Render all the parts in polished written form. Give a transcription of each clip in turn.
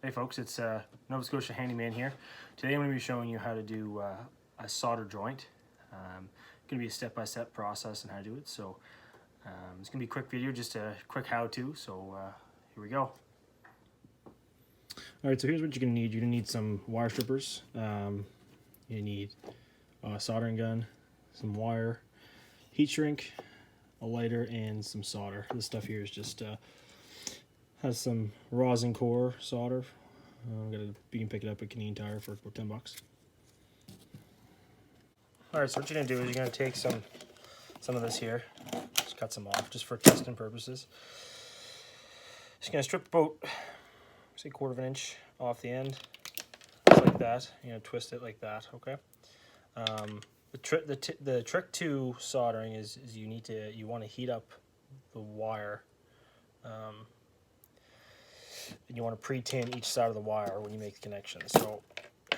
Hey folks, it's Nova Scotia Handyman here. Today I'm going to be showing you how to do a solder joint. It's going to be a step-by-step process on how to do it. So it's going to be a quick video, just a quick how-to. So here we go. Alright, so here's what you're going to need. You're going to need some wire strippers. You need a soldering gun, some wire, heat shrink, a lighter, and some solder. This stuff here is just has some rosin core solder. You can pick it up at Canadian Tire for about $10. Alright, so what you're going to do is you're going to take some of this here, just cut some off, just for testing purposes. Just going to strip about, say, 1/4 inch off the end, just like that. You're going to twist it like that, okay? The trick to soldering is you want to heat up the wire. And you want to pre-tin each side of the wire when you make the connection. So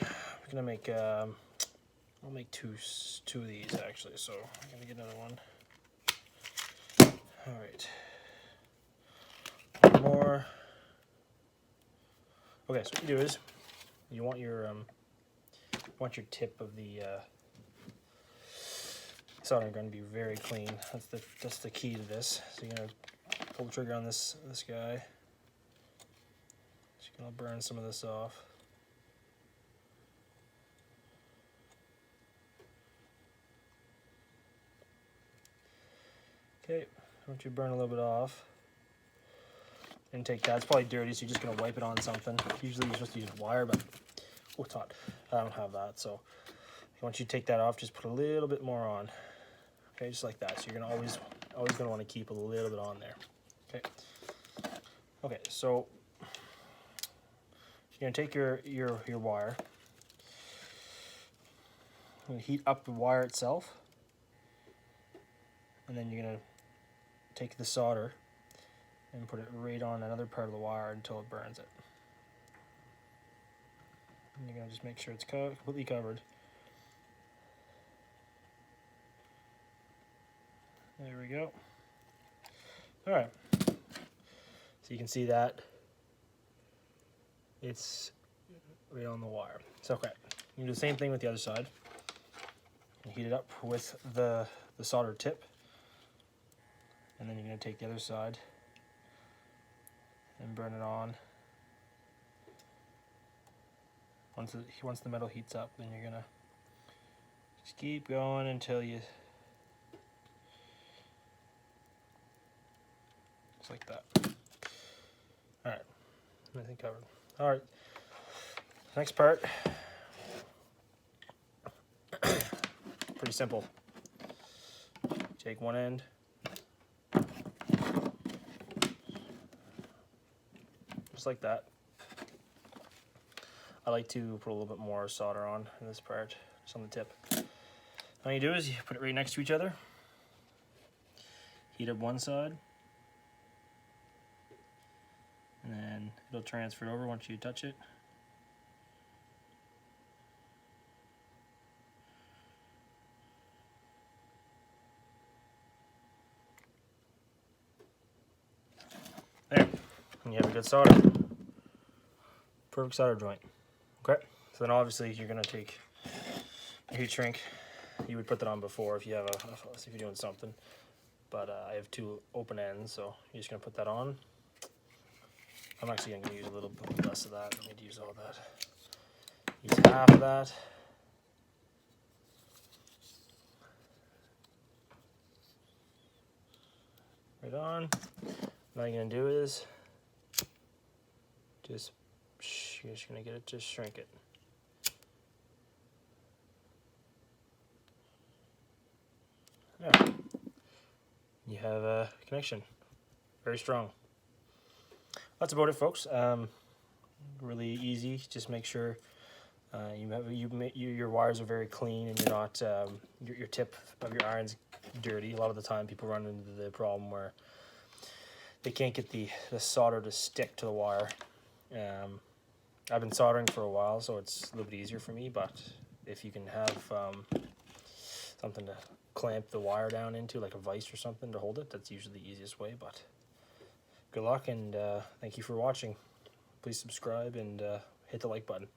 I'm gonna make I'll make two of these actually. So I'm gonna get another one. All right, one more. Okay, so what you do is you want your tip of the soldering gun to be very clean. That's the key to this. So you're gonna pull the trigger on this guy. I'll burn some of this off. Okay, once you burn a little bit off, and take that. It's probably dirty, so you're just gonna wipe it on something. Usually you're supposed to use wire, but oh, it's hot. I don't have that, so once you take that off, just put a little bit more on. Okay, just like that. So you're gonna always gonna want to keep a little bit on there. Okay. Okay, so you're going to take your wire and heat up the wire itself, and then you're going to take the solder and put it right on another part of the wire until it burns it. And you're going to just make sure it's completely covered. There we go. Alright, so you can see that it's right on the wire. So okay, you can do the same thing with the other side. You heat it up with the solder tip, and then you're going to take the other side and burn it on. Once the metal heats up, then you're going to just keep going until you, just like that. Alright, everything covered. Alright, next part, pretty simple. Take one end, just like that. I like to put a little bit more solder on in this part, just on the tip. All you do is you put it right next to each other, heat up one side, and then it'll transfer over once you touch it. There, and you have a good solder. Perfect solder joint. Okay, so then obviously you're gonna take a heat shrink. You would put that on before if you have if you're doing something. But I have two open ends, so you're just gonna put that on. I'm actually gonna use a little bit less of that. I don't need to use all that. Use half of that. Right on. All you're gonna do is you're just gonna get it to shrink it. Yeah. You have a connection. Very strong. That's about it, folks. Really easy. Just make sure your wires are very clean and you're not your tip of your iron's dirty. A lot of the time, people run into the problem where they can't get the solder to stick to the wire. I've been soldering for a while, so it's a little bit easier for me. But if you can have something to clamp the wire down into, like a vise or something to hold it, that's usually the easiest way. But good luck, and thank you for watching. please subscribe and hit the like button.